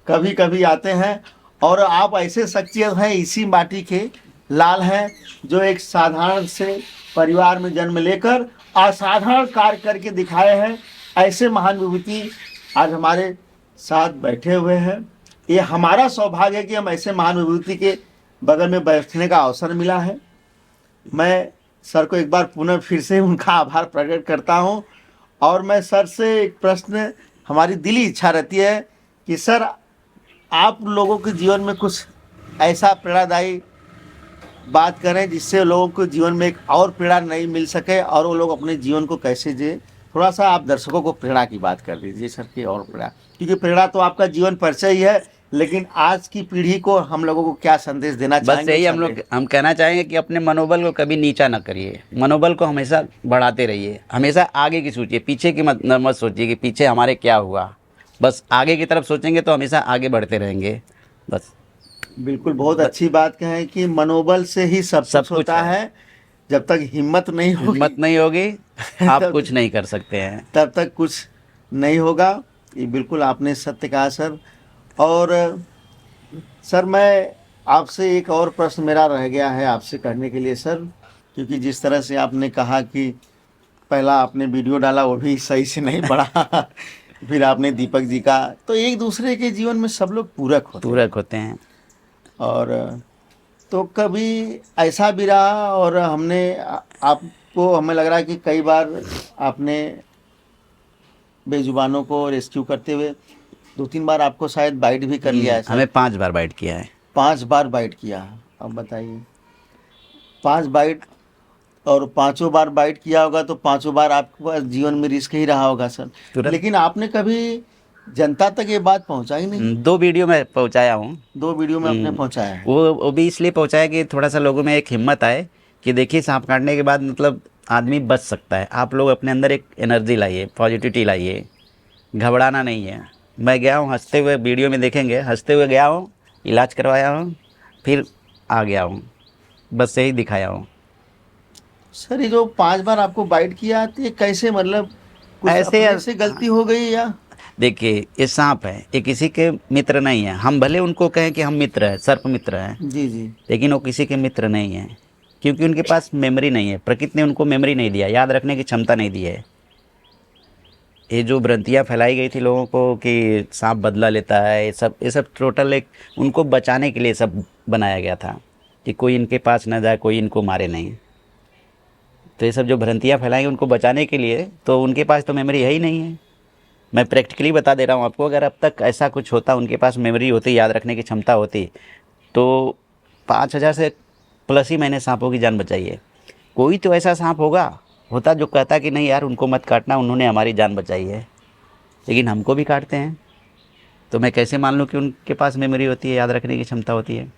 कभी कभी आते हैं, और आप ऐसे शख्सियत हैं, इसी माटी के लाल हैं, जो एक साधारण से परिवार में जन्म लेकर असाधारण कार्य करके दिखाए हैं। ऐसे महान विभूति आज हमारे साथ बैठे हुए हैं। ये हमारा सौभाग्य है कि हम ऐसे महान विभूति के बगल में बैठने का अवसर मिला है। मैं सर को एक बार पुनः फिर से उनका आभार प्रकट करता हूं, और मैं सर से एक प्रश्न, हमारी दिली इच्छा रहती है कि सर आप लोगों के जीवन में कुछ ऐसा प्रेरणादायी बात करें जिससे लोगों को जीवन में एक और प्रेरणा नहीं मिल सके और वो लोग अपने जीवन को कैसे जिए, थोड़ा सा आप दर्शकों को प्रेरणा की बात कर दीजिए सर की और प्रेरणा, क्योंकि प्रेरणा तो आपका जीवन परिचय ही है, लेकिन आज की पीढ़ी को हम लोगों को क्या संदेश देना बस चाहेंगे? यही हम कहना चाहेंगे कि अपने मनोबल को कभी नीचा ना करिए, मनोबल को हमेशा बढ़ाते रहिए, हमेशा आगे की सोचिए, पीछे की मत सोचिए कि पीछे हमारे क्या हुआ, बस आगे की तरफ सोचेंगे तो हमेशा आगे बढ़ते रहेंगे बस। बिल्कुल, बहुत अच्छी बात कहें कि मनोबल से ही सब कुछ होता है। जब तक हिम्मत नहीं होगी, हिम्मत नहीं होगी आप कुछ नहीं कर सकते हैं, तब तक कुछ नहीं होगा। ये बिल्कुल आपने सत्य कहा सर। और सर मैं आपसे एक और प्रश्न मेरा रह गया है आपसे करने के लिए सर, क्योंकि जिस तरह से आपने कहा कि पहला आपने वीडियो डाला वो भी सही से नहीं पड़ा फिर आपने दीपक जी का, तो एक दूसरे के जीवन में सब लोग पूरक होते हैं। और तो कभी ऐसा भी रहा और हमने आपको, हमें लग रहा है कि कई बार आपने बेजुबानों को रेस्क्यू करते हुए 2-3 बार आपको शायद बाइट भी कर लिया है सर। हमें 5 बार बाइट किया है। 5 बार बाइट किया। अब बताइए, 5 बाइट, और 5 बार बाइट किया होगा तो 5 बार आपके पास जीवन में रिस्क ही रहा होगा सर। लेकिन आपने कभी जनता तक ये बात पहुंचाई नहीं? 2 वीडियो में पहुंचाया हूँ। 2 वीडियो में आपने पहुंचाया है। वो भी इसलिए पहुंचाया कि थोड़ा सा लोगों में एक हिम्मत आए कि देखिए सांप काटने के बाद मतलब आदमी बच सकता है। आप लोग अपने अंदर एक एनर्जी लाइए, पॉजिटिविटी लाइए, घबराना नहीं है। मैं गया हूँ हंसते हुए, वीडियो में देखेंगे हंसते हुए गया हूँ, इलाज करवाया हूँ, फिर आ गया हूँ, बस यही दिखाया हूँ। सर ये जो 5 बार आपको बाइट किया तो ये कैसे, मतलब कुछ ऐसे गलती हो गई या? देखिए ये सांप है, ये किसी के मित्र नहीं है। हम भले उनको कहें कि हम मित्र हैं, सर्प मित्र हैं, जी जी, लेकिन वो किसी के मित्र नहीं है, क्योंकि उनके पास मेमोरी नहीं है। प्रकृति ने उनको मेमोरी नहीं दिया, याद रखने की क्षमता नहीं दी है। ये जो भ्रांतियाँ फैलाई गई थी लोगों को कि सांप बदला लेता है, ये सब टोटल एक उनको बचाने के लिए सब बनाया गया था कि कोई इनके पास ना जाए, कोई इनको मारे नहीं। तो ये सब जो भ्रांतियाँ फैलाएंगे उनको बचाने के लिए, तो उनके पास तो मेमोरी है ही नहीं है। मैं प्रैक्टिकली बता दे रहा हूँ आपको, अगर अब तक ऐसा कुछ होता, उनके पास मेमोरी होती, याद रखने की क्षमता होती, तो 5,000 से प्लस ही मैंने सांपों की जान बचाई है। कोई तो ऐसा सांप होता जो कहता कि नहीं यार उनको मत काटना, उन्होंने हमारी जान बचाई है, लेकिन हमको भी काटते हैं, तो मैं कैसे मान लूँ कि उनके पास मेमोरी होती है, याद रखने की क्षमता होती है।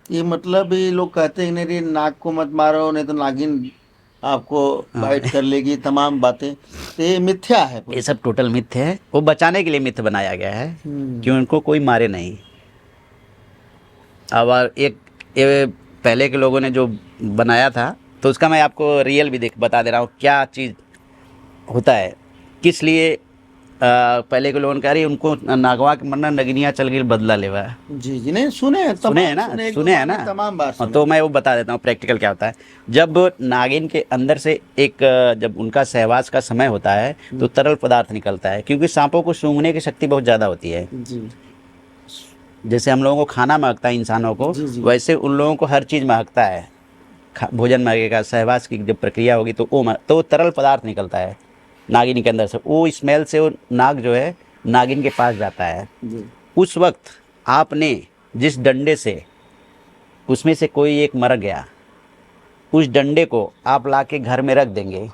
ये मतलब ये लोग कहते हैं नहीं नाग को मत मारो नहीं तो नागिन आपको बाइट कर लेगी, तमाम बातें, तो ये मिथ्या है। ये सब टोटल मिथ है, वो बचाने के लिए मिथ बनाया गया है कि उनको कोई मारे नहीं। अब एक ये पहले के लोगों ने जो बनाया था, तो उसका मैं आपको रियल भी बता दे रहा हूँ क्या चीज़ होता है, किस लिए पहले के लोगों ने कह रही उनको नागवा के मरना, नगनिया चल गई बदला लेवा है। जी जी, नहीं सुने हैं ना तमाम बार सुने। तो मैं वो बता देता हूँ प्रैक्टिकल क्या होता है। जब नागिन के अंदर से एक जब उनका सहवास का समय होता है तो तरल पदार्थ निकलता है, क्योंकि सांपों को सूंघने की शक्ति बहुत ज़्यादा होती है जी। जैसे हम लोगों को खाना महकता है इंसानों को, वैसे उन लोगों को हर चीज़ महकता है। भोजन महकेगा, सहवास की जब प्रक्रिया होगी तो वो तरल पदार्थ निकलता है नागिन के अंदर से। वो स्मेल से वो नाग जो है नागिन के पास जाता है। उस वक्त आपने जिस डंडे से उसमें से कोई एक मर गया, उस डंडे को आप लाके घर में रख देंगे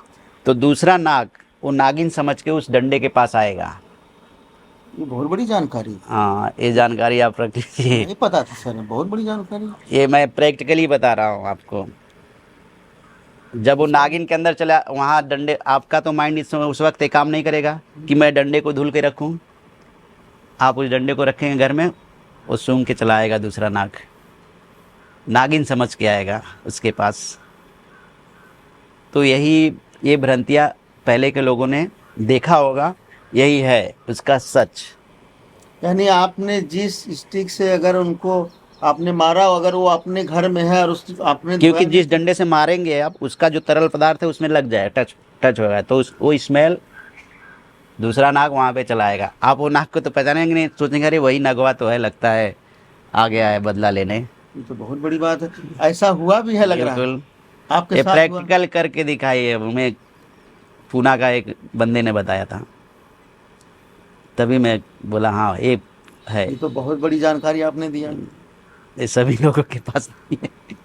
तो दूसरा नाग वो नागिन समझ के उस डंडे के पास आएगा। ये बहुत बड़ी जानकारी। हाँ, ये जानकारी आप रख लीजिए। नहीं पता था सर, बहुत बड़ी जानकारी। ये मैं प्रैक्टिकली बता रहा हूँ आपको। जब वो नागिन के अंदर चला, वहाँ डंडे, आपका तो माइंड उस वक्त काम नहीं करेगा कि मैं डंडे को धुल के रखूँ। आप उस डंडे को रखेंगे घर में, वो सूंघ के चला आएगा दूसरा नाग, नागिन समझ के आएगा उसके पास। तो यही ये भ्रांतियाँ पहले के लोगों ने देखा होगा, यही है उसका सच। यानी आपने जिस स्टिक से अगर उनको आपने मारा, अगर वो अपने घर में है और उस आपने, क्योंकि जिस डंडे से मारेंगे आप, उसका जो तरल पदार्थ है उसमें लग जाए, टच होगा, तो वो स्मेल दूसरा नाग वहाँ पे चला आएगा। आप वो नाग को तो पहचानेंगे नहीं, सोचेंगे अरे वही नगवा तो है, लगता है आ गया है बदला लेने। ये तो बहुत बड़ी बात है। ऐसा हुआ भी है लग रहा है आपके साथ? प्रैक्टिकल करके दिखाइए। हमें पूना का एक बंदे ने बताया था, तभी मैं बोला हाँ ये है। ये तो बहुत बड़ी जानकारी आपने दिया। ये सभी लोगों के पास नहीं है।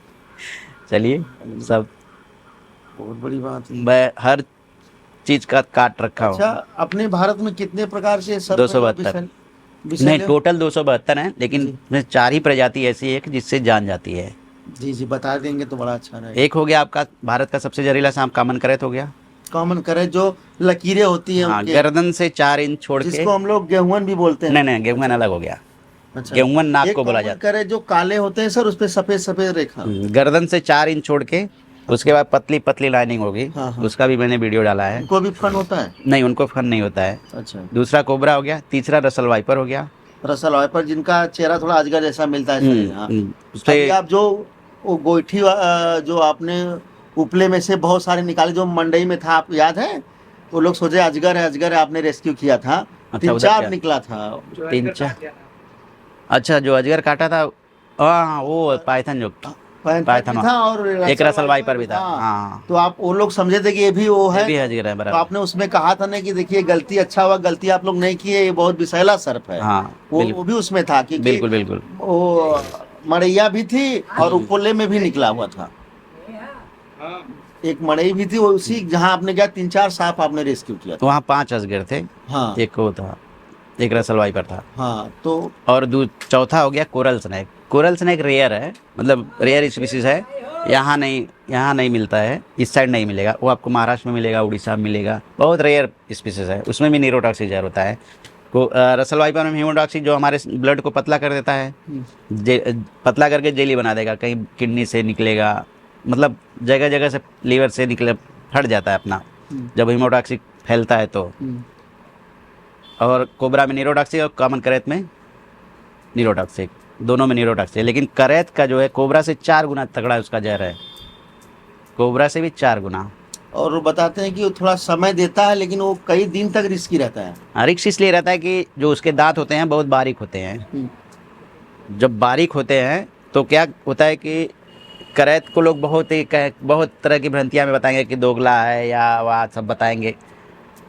चलिए, सब बहुत बड़ी बात है। मैं हर चीज का काट रखा हूँ। अच्छा, अपने भारत में कितने प्रकार से सर्प 272 नहीं, विषैले? टोटल 272 है, लेकिन जी इसमें 4 ही प्रजाति ऐसी है कि जिससे जान जाती है। जी जी, बता देंगे तो बड़ा अच्छा रहेगा। एक हो गया आपका भारत का सबसे जहरीला सांप कॉमन करैत हो गया। कॉमन करे जो लकीरें होती हैं हाँ, उनके, गर्दन से 4 इंच छोड़ के। जिसको हम लोग गेहूं भी बोलते हैं। नहीं नहीं, गेहूं अच्छा अलग हो गया। अच्छा। गेहूं नाक एक को बोला कॉमन जाता करे जो काले होते हैं सर, उस पे सफेद सफेद रेखा। है। गर्दन से 4 इंच छोड़ के उसके अच्छा। बाद पतली पतली लाइनिंग होगी। हाँ हाँ। उसका भी मैंने वीडियो डाला है। उनको भी फन होता है? नहीं, उनको फन नहीं होता है। अच्छा। दूसरा कोबरा हो गया, तीसरा रसल वाइपर हो गया। रसल वाइपर, जिनका चेहरा थोड़ा अजगर जैसा मिलता है शरीर। हाँ। उससे अभी आप जो वो गोईठी जो आपने उपले में से बहुत सारे निकाले, जो मंडई में था, आप याद है? वो लोग सोचे अजगर है अजगर है, आपने रेस्क्यू किया था। अच्छा, उधर 3-4 क्या? निकला था। 3-4। अच्छा, जो अजगर काटा था, हाँ वो पाइथन जो पैंथर भी पाइथन था और एक रसल वाइपर भी था। हाँ। हाँ, तो आप वो लोग समझे थे कि ये भी वो ये है। भी अजगर है, तो बराबर। आपने उसमें कहा था ना कि देखिए गलती, अच्छा हुआ गलती आप लोग नहीं किए, ये बहुत विषैला सर्प है। हाँ, वो भी उसमें था, क्योंकि बिल्कुल बिल्कुल। वो मड़ैया भी थी और उपले में भी निकला हुआ था। एक मड़ई भी थी, वो उसी जहाँ आपने गया 3-4 सांप आपने रेस्क्यू किया था। तो वहाँ 5 अजगर थे। हाँ एक वो था, एक रसल वाइपर था। हाँ। तो और चौथा हो गया coral snake. Coral snake rare है, मतलब रेयर स्पीसीज है। यहाँ नहीं मिलता है, इस साइड नहीं मिलेगा। वो आपको महाराष्ट्र में मिलेगा, उड़ीसा में मिलेगा। बहुत रेयर स्पीसीज है, उसमें भी न्यूरोटॉक्सिक जहर होता है। रसल वाइपर में हीमोटॉक्सिक, जो हमारे ब्लड को पतला कर देता है। पतला करके जेली बना देगा, कहीं किडनी से निकलेगा, मतलब जगह जगह से, लीवर से निकले, फट जाता है अपना जब हीमोटॉक्सिक फैलता है तो। और कोबरा में न्यूरोटॉक्सिक और कॉमन करैत में न्यूरोटॉक्सिक, दोनों में न्यूरोटॉक्सिक है। लेकिन करैत का जो है कोबरा से 4 गुना तगड़ा उसका जहर है, कोबरा से भी 4 गुना। और वो बताते हैं कि वो थोड़ा समय देता है, लेकिन वो कई दिन तक रिस्की रहता है। रिक्स इसलिए रहता है कि जो उसके दांत होते हैं बहुत बारीक होते हैं। जब बारीक होते हैं तो क्या होता है कि करैत को लोग बहुत तरह की भ्रांतियाँ में बताएंगे कि दोगला है या वह सब बताएंगे।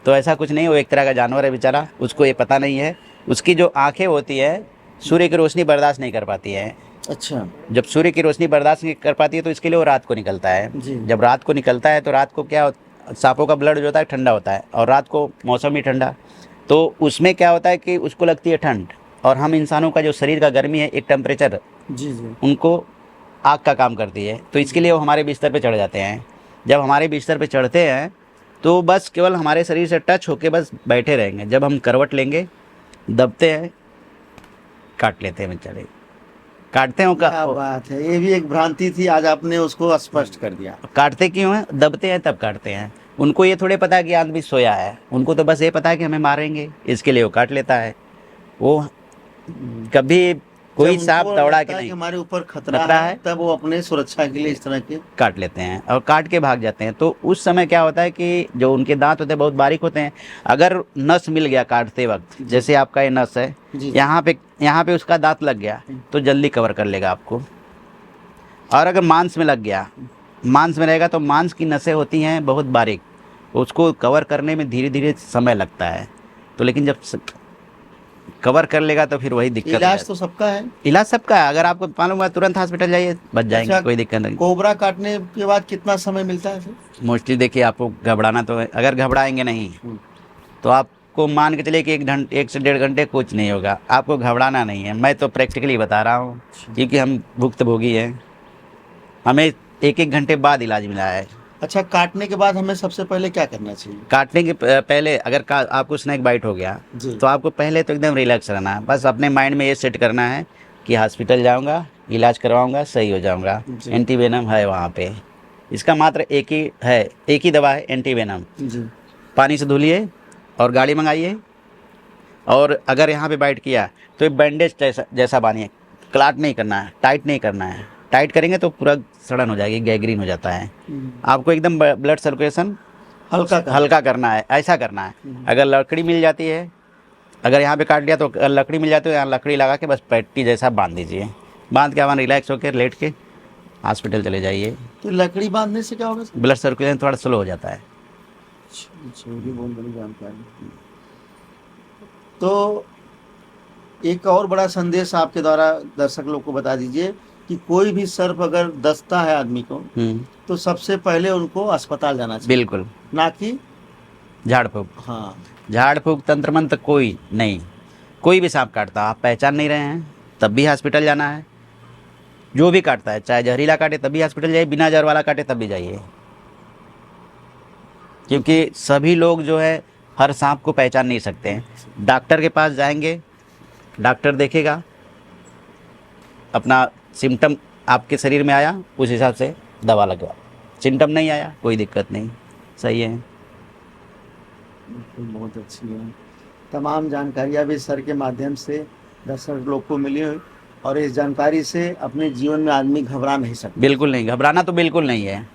तो ऐसा कुछ नहीं, वो एक तरह का जानवर है बेचारा, उसको ये पता नहीं है। उसकी जो आंखें होती है सूर्य की रोशनी बर्दाश्त नहीं कर पाती है। अच्छा। जब सूर्य की रोशनी बर्दाश्त नहीं कर पाती है तो इसके लिए वो रात को निकलता है। जी। जब रात को निकलता है तो रात को क्या सांपों का ब्लड जो होता है ठंडा होता है, और रात को मौसम भी ठंडा, तो उसमें क्या होता है कि उसको लगती है ठंड। और हम इंसानों का जो शरीर का गर्मी है, एक टेम्परेचर, जी जी। उनको आग का काम करती है। तो इसके लिए वो हमारे बिस्तर पे चढ़ जाते हैं। जब हमारे बिस्तर पे चढ़ते हैं तो बस केवल हमारे शरीर से टच होके बस बैठे रहेंगे। जब हम करवट लेंगे, दबते हैं, काट लेते हैं बेचारे, काटते हैं क्या बात है, ये भी एक भ्रांति थी, आज आपने उसको स्पष्ट कर दिया। काटते क्यों हैं? दबते हैं तब काटते हैं। उनको ये थोड़े पता है कि आदमी सोया है, उनको तो बस ये पता है कि हमें मारेंगे, इसके लिए वो काट लेता है। वो कभी कोई जब सांप उनको दौड़ा लगता के है कि नहीं, हमारे ऊपर खतरा खतरा है, है, तब वो अपने सुरक्षा के लिए इस तरह के काट लेते हैं और काट के भाग जाते हैं। तो उस समय क्या होता है कि जो उनके दांत होते हैं बहुत बारीक होते हैं। अगर नस मिल गया काटते वक्त, जैसे आपका ये नस है, जी। यहाँ पे उसका दांत लग गया तो जल्दी कवर कर लेगा आपको। और अगर मांस में लग गया, मांस में रहेगा तो मांस की नसें होती हैं बहुत बारीक, उसको कवर करने में धीरे धीरे समय लगता है। तो लेकिन जब कवर कर लेगा तो फिर वही दिक्कत है। इलाज तो सबका है। इलाज सबका है, अगर आपको मालूम है तुरंत हॉस्पिटल जाइए, बच जाएंगे। अच्छा, कोई दिक्कत नहीं। कोबरा काटने के बाद कितना समय मिलता है फिर? मोस्टली देखिए, आपको घबराना तो है, अगर घबराएंगे नहीं तो आपको मान के चलिए कि 1 से 1.5 घंटे कुछ नहीं होगा। आपको घबराना नहीं है, मैं तो प्रैक्टिकली बता रहा हूँ, क्योंकि हम भुक्तभोगी हैं। हमें 1 घंटे बाद इलाज मिला है। अच्छा, काटने के बाद हमें सबसे पहले क्या करना चाहिए? काटने के पहले अगर आपको स्नैक बाइट हो गया जी। तो आपको पहले तो एकदम रिलैक्स रहना है। बस अपने माइंड में ये सेट करना है कि हॉस्पिटल जाऊंगा, इलाज करवाऊंगा, सही हो जाऊंगा। जी। एंटीवेनम है वहाँ पे, इसका मात्र एक ही दवा है, एंटीवेनम। जी। पानी से धुलिए और गाड़ी मंगाइए। और अगर यहाँ पे बाइट किया तो ये बैंडेज जैसा बांधिए, क्लाट नहीं करना है, टाइट नहीं करना है। टाइट करेंगे तो पूरा सड़न हो जाएगी, गैंग्रीन हो जाता है। आपको एकदम ब्लड सर्कुलेशन हल्का करना है, ऐसा करना है। अगर लकड़ी मिल जाती है, अगर यहाँ पे काट लिया तो लकड़ी मिल जाती है, यहाँ लकड़ी लगा के बस पट्टी जैसा बांध दीजिए। बांध के वहाँ रिलैक्स होकर लेट के हॉस्पिटल चले जाइए। तो लकड़ी बांधने से क्या होगा? ब्लड सर्कुलेशन थोड़ा स्लो हो जाता है। बहुत बड़ी जानकारी। तो एक और बड़ा संदेश आपके द्वारा दर्शक लोग को बता दीजिए कि कोई भी सर्प अगर दसता है आदमी को तो सबसे पहले उनको अस्पताल जाना चाहिए, बिल्कुल। ना कि झाड़ फूक, हाँ झाड़ फूक, तंत्र मंत्र कोई नहीं। कोई भी सांप काटता, आप पहचान नहीं रहे हैं तब भी हॉस्पिटल जाना है। जो भी काटता है, चाहे जहरीला काटे तब भी हॉस्पिटल जाइए, बिना जहर वाला काटे तब भी जाइए। क्योंकि सभी लोग जो है हर सांप को पहचान नहीं सकते हैं। डॉक्टर के पास जाएंगे, डॉक्टर देखेगा, अपना सिम्टम आपके शरीर में आया उस हिसाब से दवा लगवा, सिम्टम नहीं आया कोई दिक्कत नहीं, सही है। बहुत अच्छी है। तमाम जानकारियाँ भी सर के माध्यम से दर्शक लोग को मिली हुई, और इस जानकारी से अपने जीवन में आदमी घबरा नहीं सकता। बिल्कुल नहीं, घबराना तो बिल्कुल नहीं है।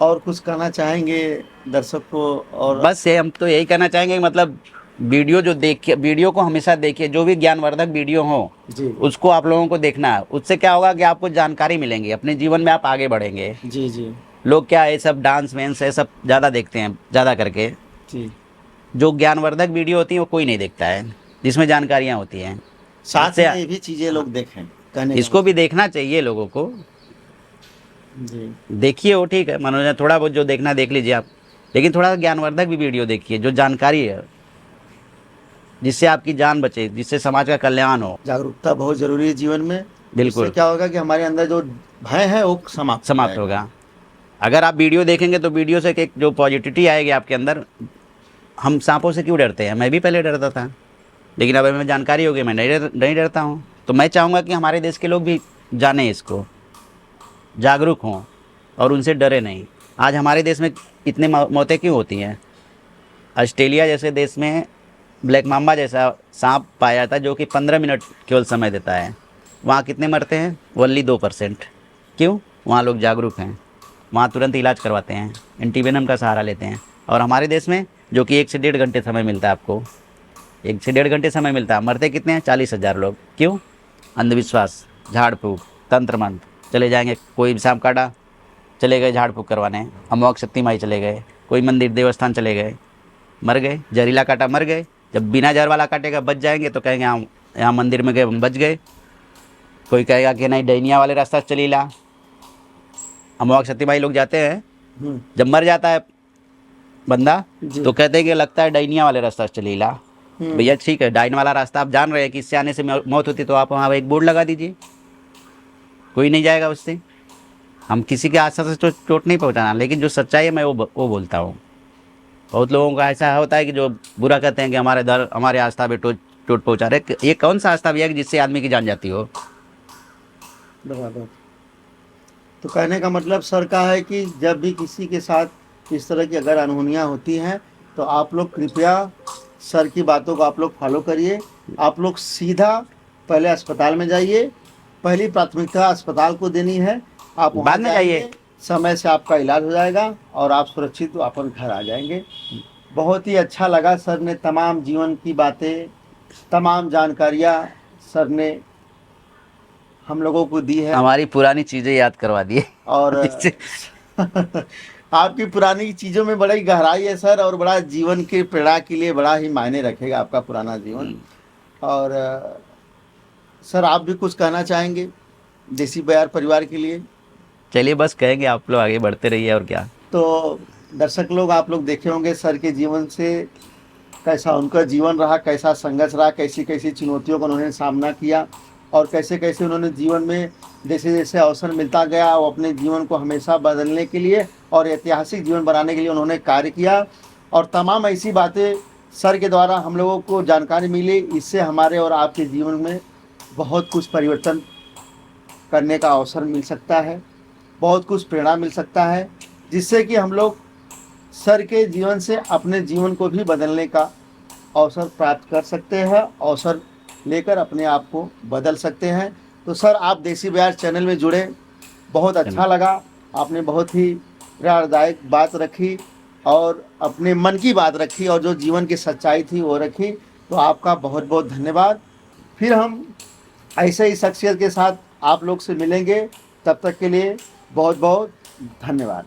और कुछ कहना चाहेंगे दर्शक को? और बस ये हम तो यही कहना चाहेंगे, मतलब वीडियो जो देखिए, वीडियो को हमेशा देखिए, जो भी ज्ञानवर्धक वीडियो हो जी उसको आप लोगों को देखना है। उससे क्या होगा कि आपको जानकारी मिलेंगी, अपने जीवन में आप आगे बढ़ेंगे। जी जी लोग क्या ये सब डांस वेंस ये सब ज़्यादा देखते हैं, ज़्यादा करके। जी। जो ज्ञानवर्धक वीडियो होती है वो कोई नहीं देखता है, जिसमें जानकारियाँ होती हैं। साथ इससे में ये भी चीजें लोग देखें, कहने का इसको भी देखना चाहिए लोगों को। जी देखिए वो ठीक है, मनोरंजन थोड़ा बहुत जो देखना देख लीजिए आप, लेकिन थोड़ा ज्ञानवर्धक भी वीडियो देखिए, जो जानकारी है, जिससे आपकी जान बचे, जिससे समाज का कल्याण हो। जागरूकता बहुत जरूरी है जीवन में। बिल्कुल। इससे क्या होगा कि हमारे अंदर जो भय है वो समाप्त समाप्त होगा। अगर आप वीडियो देखेंगे तो वीडियो से एक जो पॉजिटिविटी आएगी आपके अंदर। हम सांपों से क्यों डरते हैं? मैं भी पहले डरता था, लेकिन अब हमें जानकारी हो गई, मैं नहीं डरता हूँ। तो मैं चाहूँगा कि हमारे देश के लोग भी जानें इसको, जागरूक हों और उनसे डरे नहीं। आज हमारे देश में इतने मौतें क्यों होती हैं? ऑस्ट्रेलिया जैसे देश में ब्लैक माम्बा जैसा सांप पाया जाता है, जो कि 15 मिनट केवल समय देता है। वहाँ कितने मरते हैं? ओनली 2%। क्यों? वहाँ लोग जागरूक हैं, वहाँ तुरंत इलाज करवाते हैं, एंटीवेनम का सहारा लेते हैं। और हमारे देश में जो कि 1 से 1.5 घंटे समय मिलता है आपको, 1 से 1.5 घंटे समय मिलता है, मरते कितने हैं? 40,000 लोग। क्यों? अंधविश्वास, झाड़ फूक, तंत्र मंत्र। चले जाएंगे, कोई सांप काटा, चले गए झाड़ फूक करवाने, अमोघ शक्ति माई चले गए, कोई मंदिर देवस्थान चले गए, मर गए। जहरीला काटा, मर गए। जब बिना जहर वाला काटेगा बच जाएंगे तो कहेंगे हम यहाँ मंदिर में गए, हम बच गए। कोई कहेगा कि नहीं डैनिया वाले रास्ता से चली ला। अमोघ शक्ति माई लोग जाते हैं, जब मर जाता है बंदा तो कहते हैं कि लगता है डैनिया वाले रास्ता से चली ला। भैया ठीक है, डाइन वाला रास्ता आप जान रहे हैं कि इससे आने से मौत होती, तो आप वहाँ एक बोर्ड लगा दीजिए, कोई नहीं जाएगा उससे। हम किसी के आशा से चोट नहीं पहुँचाना, लेकिन जो सच्चाई है मैं वो बोलता हूँ। बहुत लोगों का ऐसा होता है कि जो बुरा कहते हैं कि हमारे आस्था पे चोट पहुँचा रहे। ये कौन सा आस्था भैया कि जिससे आदमी की जान जाती हो? बराबर। तो कहने का मतलब सर का है कि जब भी किसी के साथ इस तरह की अगर अनहोनियाँ होती हैं तो आप लोग कृपया सर की बातों को आप लोग फॉलो करिए। आप लोग सीधा पहले अस्पताल में जाइए, पहली प्राथमिकता अस्पताल को देनी है। आप वहाँ बाद में जाइए, समय से आपका इलाज हो जाएगा और आप सुरक्षित अपन घर आ जाएंगे। बहुत ही अच्छा लगा, सर ने तमाम जीवन की बातें, तमाम जानकारियाँ सर ने हम लोगों को दी है। हमारी पुरानी चीज़ें याद करवा दिए। और आपकी पुरानी चीज़ों में बड़ी गहराई है सर, और बड़ा जीवन के प्रेरणा के लिए बड़ा ही मायने रखेगा आपका पुराना जीवन। और सर आप भी कुछ कहना चाहेंगे देसी बयार परिवार के लिए? चलिए बस कहेंगे, आप लोग आगे बढ़ते रहिए और क्या। तो दर्शक लोग आप लोग देखे होंगे सर के जीवन से कैसा उनका जीवन रहा, कैसा संघर्ष रहा, कैसी कैसी चुनौतियों का उन्होंने सामना किया, और कैसे कैसे उन्होंने जीवन में जैसे जैसे अवसर मिलता गया वो अपने जीवन को हमेशा बदलने के लिए और ऐतिहासिक जीवन बनाने के लिए उन्होंने कार्य किया। और तमाम ऐसी बातें सर के द्वारा हम लोगों को जानकारी मिली, इससे हमारे और आपके जीवन में बहुत कुछ परिवर्तन करने का अवसर मिल सकता है, बहुत कुछ प्रेरणा मिल सकता है, जिससे कि हम लोग सर के जीवन से अपने जीवन को भी बदलने का अवसर प्राप्त कर सकते हैं, अवसर लेकर अपने आप को बदल सकते हैं। तो सर आप देसी बयार चैनल में जुड़े, बहुत अच्छा लगा। आपने बहुत ही प्रेरणादायक बात रखी और अपने मन की बात रखी और जो जीवन की सच्चाई थी वो रखी। तो आपका बहुत बहुत धन्यवाद। फिर हम ऐसे ही शख्सियत के साथ आप लोग से मिलेंगे, तब तक के लिए बहुत बहुत धन्यवाद।